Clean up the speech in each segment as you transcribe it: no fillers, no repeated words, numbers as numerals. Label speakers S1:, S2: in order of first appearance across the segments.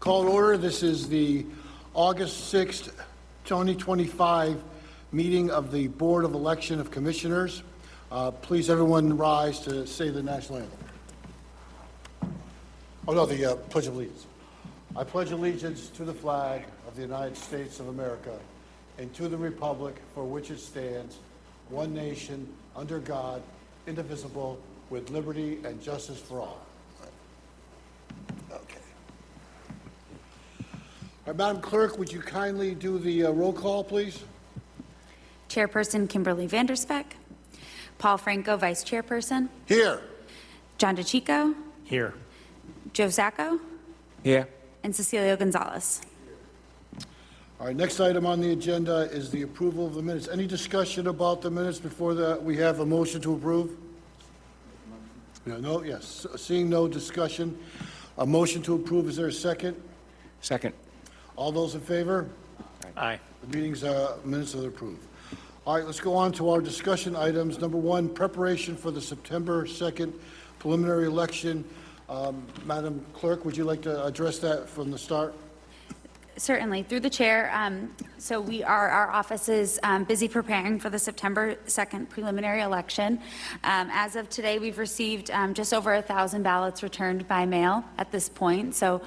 S1: Call to order. This is the August 6th, 2025 meeting of the Board of Election of Commissioners. Please, everyone, rise to say the national anthem. Oh, no, the Pledge of Allegiance. I pledge allegiance to the flag of the United States of America and to the republic for which it stands, one nation, under God, indivisible, with liberty and justice for all. Okay. All right, Madam Clerk, would you kindly do the roll call, please?
S2: Chairperson Kimberly Vanderspeck. Paul Franco, Vice Chairperson.
S1: Here.
S2: John DeChico.
S3: Here.
S2: Joe Sacco.
S3: Here.
S2: And Cecilio Gonzalez.
S1: All right, next item on the agenda is the approval of the minutes. Any discussion about the minutes before we have a motion to approve? No, yes. Seeing no discussion, a motion to approve. Is there a second?
S3: Second.
S1: All those in favor?
S3: Aye.
S1: The meeting's minutes are approved. All right, let's go on to our discussion items. Number one, preparation for the September 2nd preliminary election. Madam Clerk, would you like to address that from the start?
S2: Certainly, through the chair. So our office is busy preparing for the September 2nd preliminary election. As of today, we've received just over 1,000 ballots returned by mail at this point. So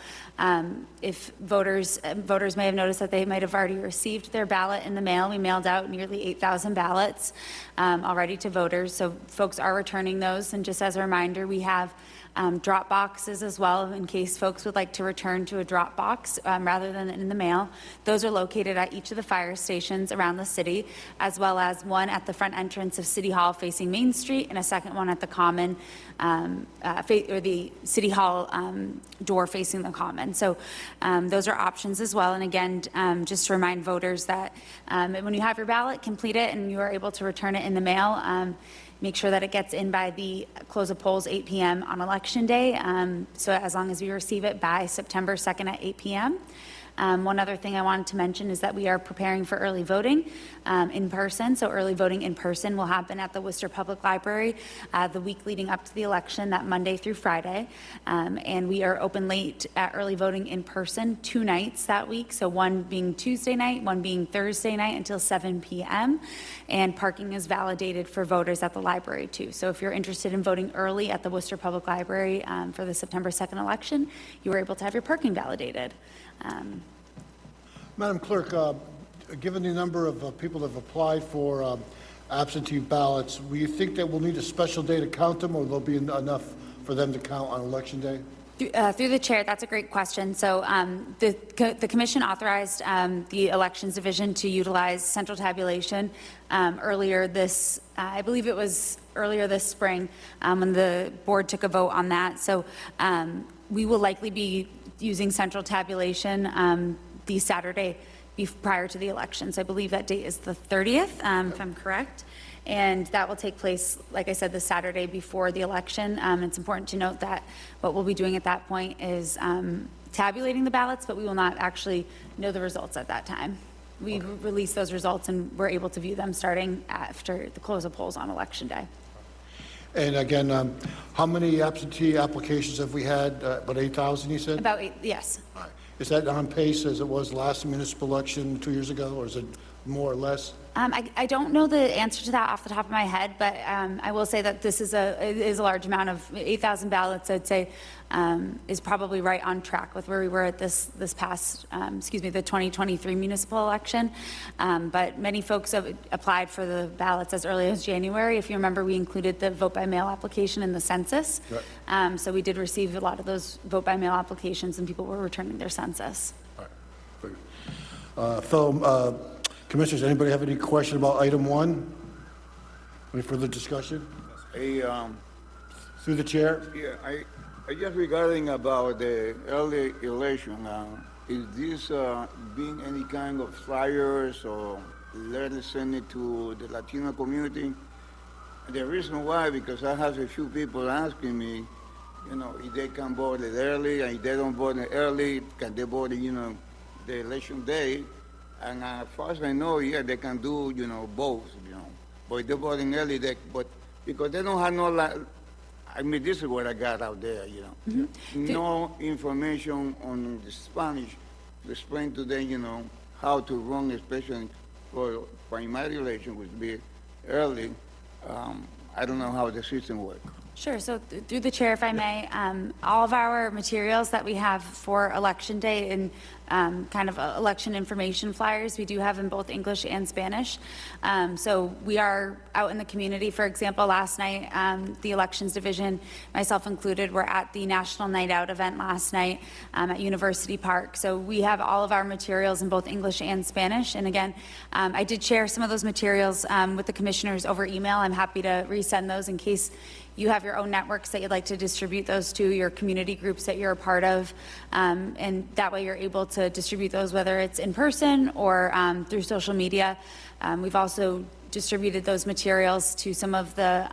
S2: if voters may have noticed that they might have already received their ballot in the mail. We mailed out nearly 8,000 ballots already to voters. So folks are returning those. And just as a reminder, we have drop boxes as well in case folks would like to return to a drop box rather than in the mail. Those are located at each of the fire stations around the city, as well as one at the front entrance of City Hall facing Main Street and a second one at the Common, or the City Hall door facing the Common. So those are options as well. And again, just to remind voters that when you have your ballot, complete it and you are able to return it in the mail. Make sure that it gets in by the close of polls 8 p.m. on Election Day. So as long as we receive it by September 2nd at 8 p.m. One other thing I wanted to mention is that we are preparing for early voting in person. So early voting in person will happen at the Worcester Public Library the week leading up to the election, that Monday through Friday. And we are open late at early voting in person 2 nights that week. So one being Tuesday night, one being Thursday night until 7 p.m. And parking is validated for voters at the library too. So if you're interested in voting early at the Worcester Public Library for the September 2nd election, you are able to have your parking validated.
S1: Madam Clerk, given the number of people that have applied for absentee ballots, will you think that we'll need a special day to count them, or there'll be enough for them to count on Election Day?
S2: Through the chair, that's a great question. So the commission authorized the elections division to utilize central tabulation earlier this, I believe it was earlier this spring when the board took a vote on that. So we will likely be using central tabulation the Saturday prior to the elections. I believe that date is the 30th, if I'm correct. And that will take place, like I said, the Saturday before the election. It's important to note that what we'll be doing at that point is tabulating the ballots, but we will not actually know the results at that time. We release those results and we're able to view them starting after the close of polls on Election Day.
S1: And again, how many absentee applications have we had? About 8,000, you said?
S2: About 8, yes.
S1: All right. Is that on pace as it was last municipal election 2 years ago, or is it more or less?
S2: I don't know the answer to that off the top of my head, but I will say that this is a large amount of 8,000 ballots. I'd say is probably right on track with where we were at this past, the 2023 municipal election. But many folks have applied for the ballots as early as January. If you remember, we included the vote by mail application in the census. Right. So we did receive a lot of those vote by mail applications, and people were returning their census.
S1: All right. Fellow Commissioners, anybody have any question about item 1? Any further discussion? Through the chair?
S4: Yeah, I just regarding about the early election, is this being any kind of flyers or letters sent it to the Latino community? The reason why, because I have a few people asking me, if they can vote it early, and if they don't vote it early, can they vote, the election day? And as far as I know, yeah, they can do, both, But if they're voting early, but because they don't have no I mean, this is what I got out there, you know. No information on the Spanish to explain to them, you know, how to run, especially for primary election, which would be early. I don't know how the system works.
S2: Sure, so through the chair, if I may, all of our materials that we have for Election Day and kind of election information flyers, we do have in both English and Spanish. So we are out in the community. For example, last night, the Elections Division, myself included, were at the National Night Out event last night at University Park. So we have all of our materials in both English and Spanish. And again, I did share some of those materials with the commissioners over email. I'm happy to resend those in case you have your own networks that you'd like to distribute those to, your community groups that you're a part of, and that way you're able to distribute those, whether it's in person or through social media. We've also distributed those materials to some of the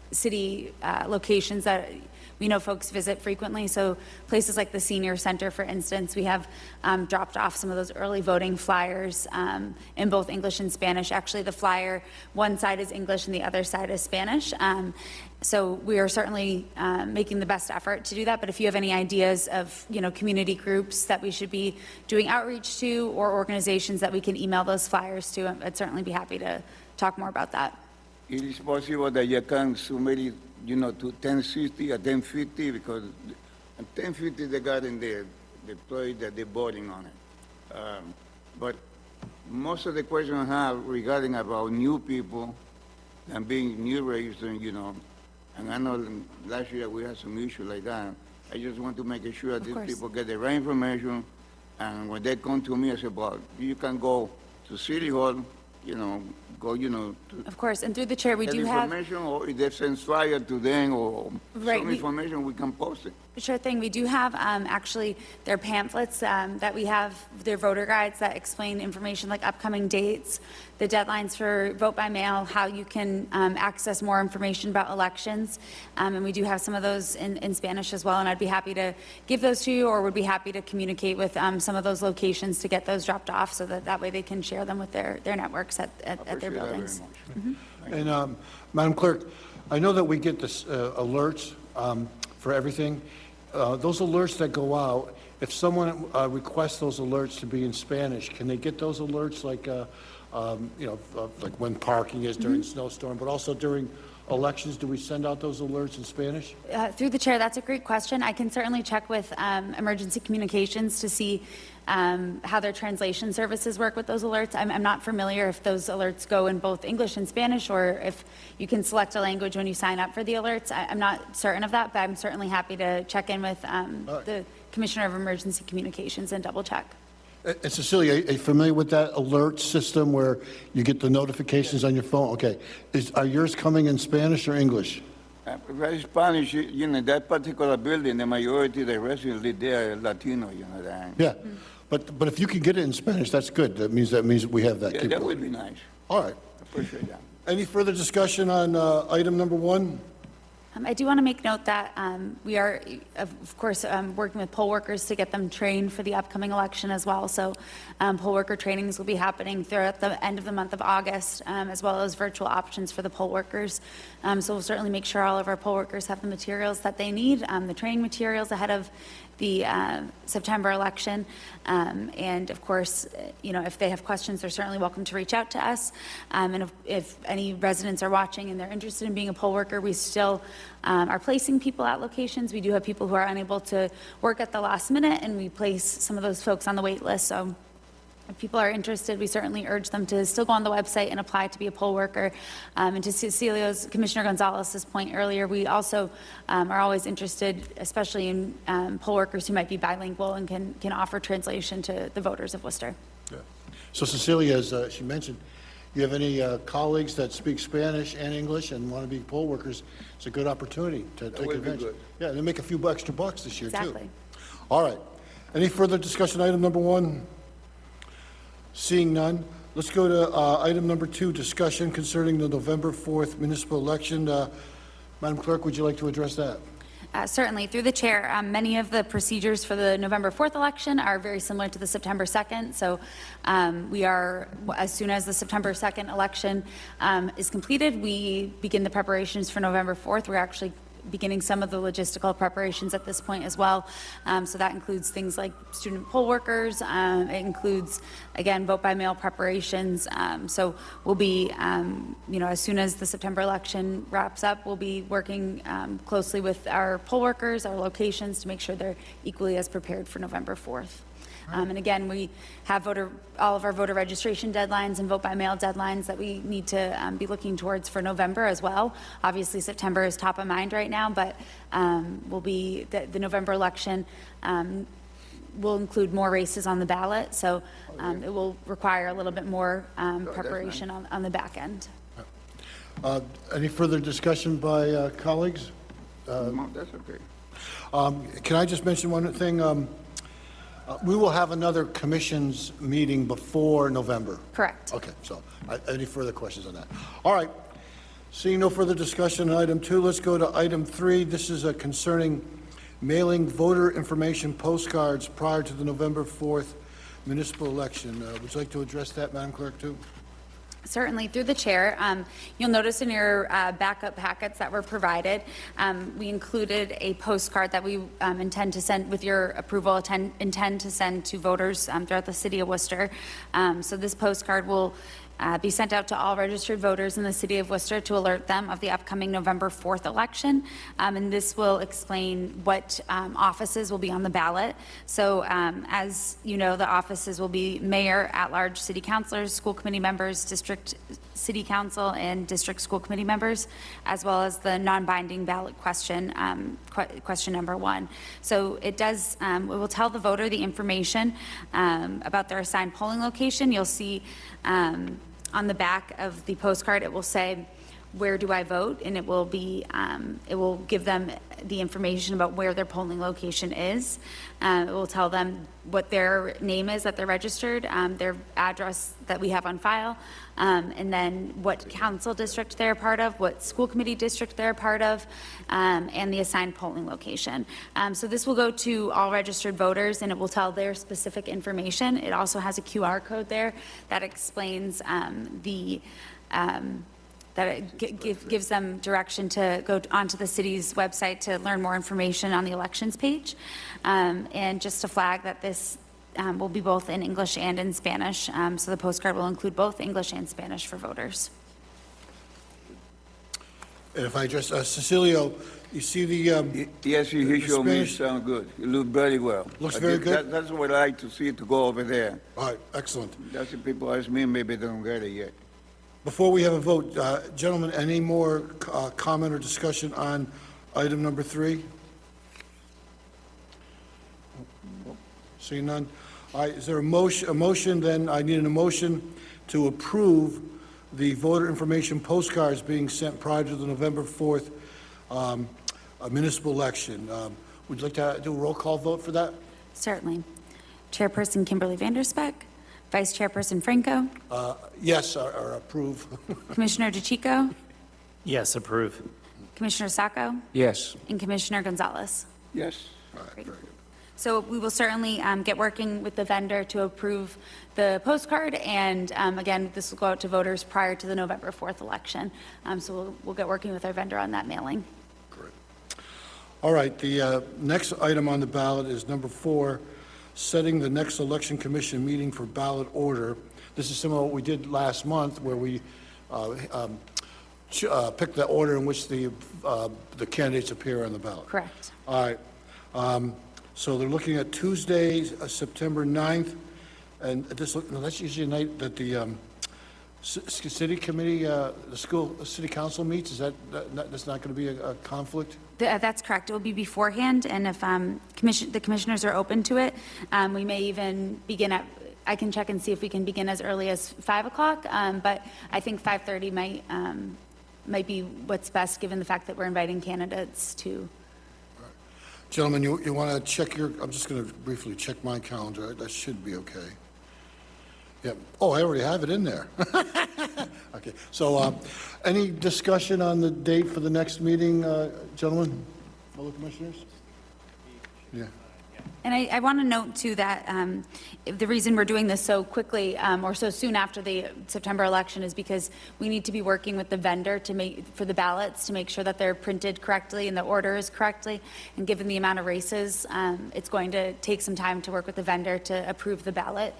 S2: city locations that we know folks visit frequently. So places like the Senior Center, for instance, we have dropped off some of those early voting flyers in both English and Spanish. Actually, the flyer, one side is English and the other side is Spanish. So we are certainly making the best effort to do that. But if you have any ideas of, you know, community groups that we should be doing outreach to or organizations that we can email those flyers to, I'd certainly be happy to talk more about that.
S4: It is possible that you can submit it, you know, to 1060 or 1050, because at 1050 they got in there, the place that they're voting on it. But most of the questions I have regarding about new people and being new registered, you know, and I know last year we had some issue like that. I just want to make sure that these
S2: course.
S4: people get the right information, and when they come to me, I say, well, you can go to City Hall, you know, go, you know, to
S2: Of course, and through the chair, we
S4: get
S2: do have.
S4: information, or if they send flyer to them, or
S2: Right,
S4: some
S2: we-
S4: information, we can post it.
S2: Sure thing. We do have, actually, their pamphlets that we have, their voter guides that explain information like upcoming dates, the deadlines for vote by mail, how you can access more information about elections. And we do have some of those in Spanish as well, and I'd be happy to give those to you, or would be happy to communicate with some of those locations to get those dropped off, so that way they can share them with their networks at their
S4: Appreciate that very
S2: buildings.
S4: much.
S1: And Madam Clerk, I know that we get this alerts for everything. Those alerts that go out, if someone requests those alerts to be in Spanish, can they get those alerts like, you know, like when parking is during snowstorm, but also during elections? Do we send out those alerts in Spanish?
S2: Through the chair, that's a great question. I can certainly check with Emergency Communications to see how their translation services work with those alerts. I'm not familiar if those alerts go in both English and Spanish, or if you can select a language when you sign up for the alerts. I'm not certain of that, but I'm certainly happy to check in with the Commissioner of Emergency Communications and double check.
S1: And Cecilia, are you familiar with that alert system where you get the notifications on your phone? Okay. Are yours coming in Spanish or English?
S4: Very Spanish, you know, that particular building, the majority of the residents live there are Latino, you know that.
S1: Yeah. But if you can get it in Spanish, that's good. That means we have that
S4: Yeah, that
S1: capability.
S4: would be nice.
S1: All right.
S4: Appreciate that.
S1: Any further discussion on item number 1?
S2: I do want to make note that we are, of course, working with poll workers to get them trained for the upcoming election as well. So poll worker trainings will be happening throughout the end of the month of August, as well as virtual options for the poll workers. So we'll certainly make sure all of our poll workers have the materials that they need, the training materials ahead of the September election. And of course, you know, if they have questions, they're certainly welcome to reach out to us. And if any residents are watching and they're interested in being a poll worker, we still are placing people at locations. We do have people who are unable to work at the last minute, and we place some of those folks on the wait list. So if people are interested, we certainly urge them to still go on the website and apply to be a poll worker. And to Commissioner Gonzalez's point earlier, we also are always interested, especially in poll workers who might be bilingual and can offer translation to the voters of Worcester.
S1: Yeah. So Cecilia, as she mentioned, you have any colleagues that speak Spanish and English and want to be poll workers, it's a good opportunity to take
S4: would be
S1: advantage.
S4: good.
S1: Yeah, and make a few extra bucks this year, too.
S2: Exactly.
S1: All right. Any further discussion, item number 1? Seeing none, let's go to item number 2, discussion concerning the November 4th municipal election. Madam Clerk, would you like to address that?
S2: Certainly. Through the chair, many of the procedures for the November 4th election are very similar to the September 2nd. So we are, as soon as the September 2nd election is completed, we begin the preparations for November 4th. We're actually beginning some of the logistical preparations at this point as well. So that includes things like student poll workers. It includes, again, vote by mail preparations. So we'll be, as soon as the September election wraps up, we'll be working closely with our poll workers, our locations, to make sure they're equally as prepared for November 4th. And again, we have all of our voter registration deadlines and vote by mail deadlines that we need to be looking towards for November as well. Obviously, September is top of mind right now, but the November election will include more races on the ballot, so it will require a little bit more preparation on the back end.
S1: Any further discussion by colleagues?
S4: No, that's okay.
S1: Can I just mention one thing? We will have another commissions meeting before November.
S2: Correct.
S1: Okay, so any further questions on that? All right. Seeing no further discussion on item 2, let's go to item 3. This is concerning mailing voter information postcards prior to the November 4th municipal election. Would you like to address that, Madam Clerk, too?
S2: Certainly, through the chair. You'll notice in your backup packets that were provided, we included a postcard that we intend to send, with your approval, intend to send to voters throughout the city of Worcester. So this postcard will be sent out to all registered voters in the city of Worcester to alert them of the upcoming November 4th election. And this will explain what offices will be on the ballot. So as you know, the offices will be mayor, at-large city councilors, school committee members, district city council, and district school committee members, as well as the non-binding ballot question, question number 1. So it will tell the voter the information about their assigned polling location. You'll see on the back of the postcard, it will say, "Where do I vote?" And it will give them the information about where their polling location is. It will tell them what their name is that they're registered, their address that we have on file, and then what council district they're a part of, what school committee district they're a part of, and the assigned polling location. So this will go to all registered voters, and it will tell their specific information. It also has a QR code there that explains that it gives them direction to go onto the city's website to learn more information on the elections page. And just to flag that this will be both in English and in Spanish. So the postcard will include both English and Spanish for voters.
S1: And if I just, Cecilio, you see the,
S4: Yes, he showed me
S1: Spanish-
S4: sound good. It looked very well.
S1: Looks very good?
S4: That's what I like to see, to go over there.
S1: all right, excellent.
S4: That's what people ask me, maybe they don't get it yet.
S1: Before we have a vote, gentlemen, any more comment or discussion on item number 3? Seeing none. All right, is there a motion, then I need an emotion to approve the voter information postcards being sent prior to the November 4th municipal election. Would you like to do a roll call vote for that?
S2: Certainly. Chairperson Kimberly Vanderspeck, Vice Chairperson Franco,
S1: Yes, or approve.
S2: Commissioner DeChico,
S5: Yes, approve.
S2: Commissioner Sacco,
S3: Yes.
S2: and Commissioner Gonzalez.
S4: Yes.
S2: Great. So we will certainly get working with the vendor to approve the postcard, and again, this will go out to voters prior to the November 4th election. So we'll get working with our vendor on that mailing.
S1: All right, the next item on the ballot is number 4, setting the next election commission meeting for ballot order. This is similar to what we did last month, where we picked the order in which the candidates appear on the ballot.
S2: Correct.
S1: All right, so they're looking at Tuesday, September 9th, and that's usually a night that the city committee, the city council meets. Is that's not going to be a conflict?
S2: That's correct. It will be beforehand, and if the commissioners are open to it, we may even begin at, I can check and see if we can begin as early as 5 o'clock, but I think 5:30 might be what's best, given the fact that we're inviting candidates to.
S1: Gentlemen, you want to check your, I'm just going to briefly check my calendar. That should be okay. Yep. Oh, I already have it in there. Okay, so any discussion on the date for the next meeting, gentlemen, fellow commissioners? Yeah.
S2: And I want to note, too, that the reason we're doing this so quickly or so soon after the September election is because we need to be working with the vendor for the ballots to make sure that they're printed correctly and the order is correctly. And given the amount of races, it's going to take some time to work with the vendor to approve the ballot.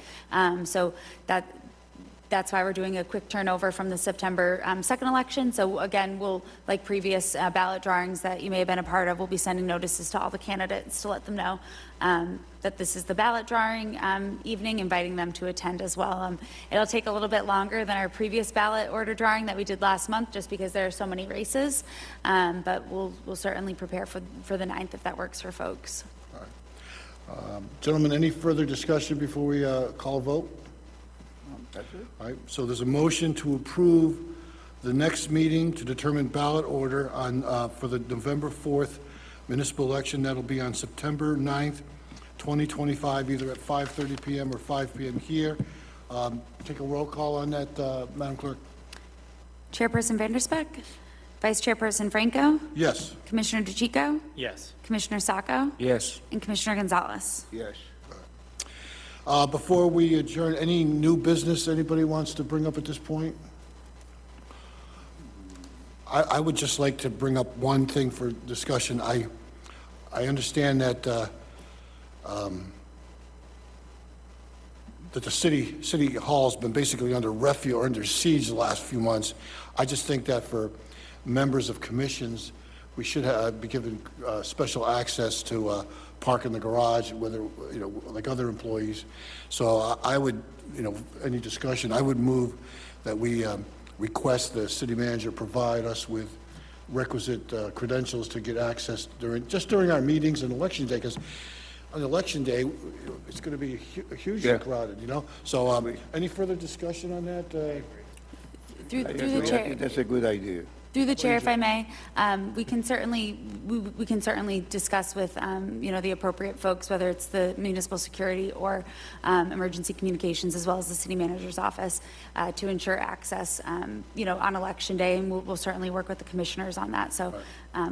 S2: So that's why we're doing a quick turnover from the September 2nd election. So again, we'll, like previous ballot drawings that you may have been a part of, we'll be sending notices to all the candidates to let them know that this is the ballot drawing evening, inviting them to attend as well. It'll take a little bit longer than our previous ballot order drawing that we did last month, just because there are so many races. But we'll certainly prepare for the 9th if that works for folks.
S1: Gentlemen, any further discussion before we call a vote?
S4: That's it?
S1: All right, so there's a motion to approve the next meeting to determine ballot order on, for the November 4th municipal election. That'll be on September 9th, 2025, either at 5:30 PM or 5 PM here. Take a roll call on that, Madam Clerk.
S2: Chairperson Vanderspeck, Vice Chairperson Franco,
S1: Yes.
S2: Commissioner DeChico,
S3: Yes.
S2: Commissioner Sacco,
S3: Yes.
S2: and Commissioner Gonzalez.
S4: Yes.
S1: Before we adjourn, any new business anybody wants to bring up at this point? I would just like to bring up one thing for discussion. I understand that that the city hall's been basically under refuge or under siege the last few months. I just think that for members of commissions, we should be given special access to park in the garage, whether, like other employees. So I would, any discussion, I would move that we request the city manager provide us with requisite credentials to get access during our meetings and election day, because on election day, it's going to be hugely
S3: Yeah.
S1: crowded, So any further discussion on that?
S2: Through
S4: I
S2: the chair.
S4: think that's a good idea.
S2: Through the chair, if I may, we can certainly discuss with, the appropriate folks, whether it's the municipal security or emergency communications, as well as the city manager's office, to ensure access, on election day, and we'll certainly work with the commissioners on that. So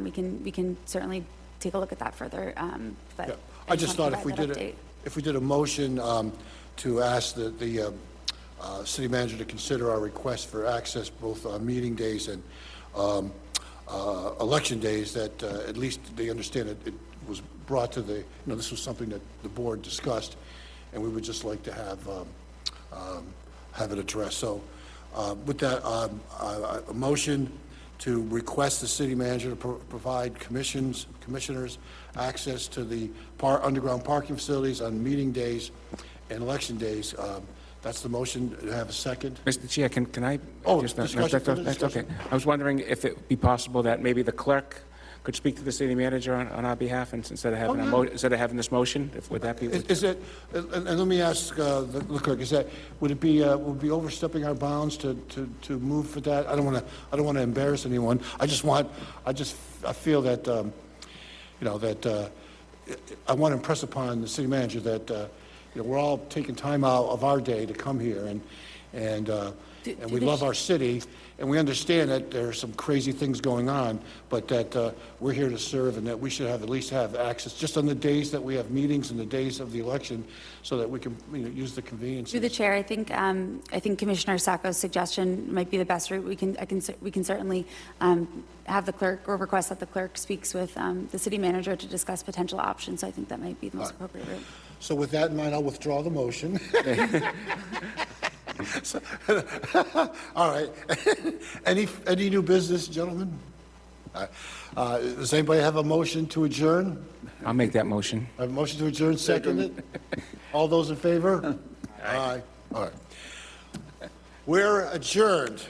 S2: we can certainly take a look at that further. But
S1: Yeah. I just thought
S2: wanted to provide that update.
S1: if we did a motion to ask the city manager to consider our request for access both on meeting days and election days, that at least they understand it was brought to this was something that the board discussed, and we would just like to have it addressed. So with that, a motion to request the city manager to provide commissioners access to the underground parking facilities on meeting days and election days. That's the motion. Do I have a second?
S3: Mr. Chair, can I?
S1: Oh,
S3: just-
S1: discussion,
S3: that's
S1: further
S3: okay.
S1: discussion.
S3: I was wondering if it would be possible that maybe the clerk could speak to the city manager on our behalf, and instead of having instead of having this motion, would that be?
S1: Is it, and let me ask the clerk, would it be overstepping our bounds to move for that? I don't want to embarrass anyone. I feel that, I want to impress upon the city manager that, we're all taking time out of our day to come here, and we love our city, and we understand that there are some crazy things going on, but that we're here to serve, and that we should at least have access just on the days that we have meetings and the days of the election, so that we can use the convenience.
S2: Through the chair, I think Commissioner Sacco's suggestion might be the best route. We can certainly have the clerk, or request that the clerk speaks with the city manager to discuss potential options. So I think that might be the most appropriate route.
S1: So with that in mind, I'll withdraw the motion. All right. Any new business, gentlemen? Does anybody have a motion to adjourn?
S3: I'll make that motion.
S1: I have a motion to adjourn, seconded? All those in favor? Aye. All right. We're adjourned.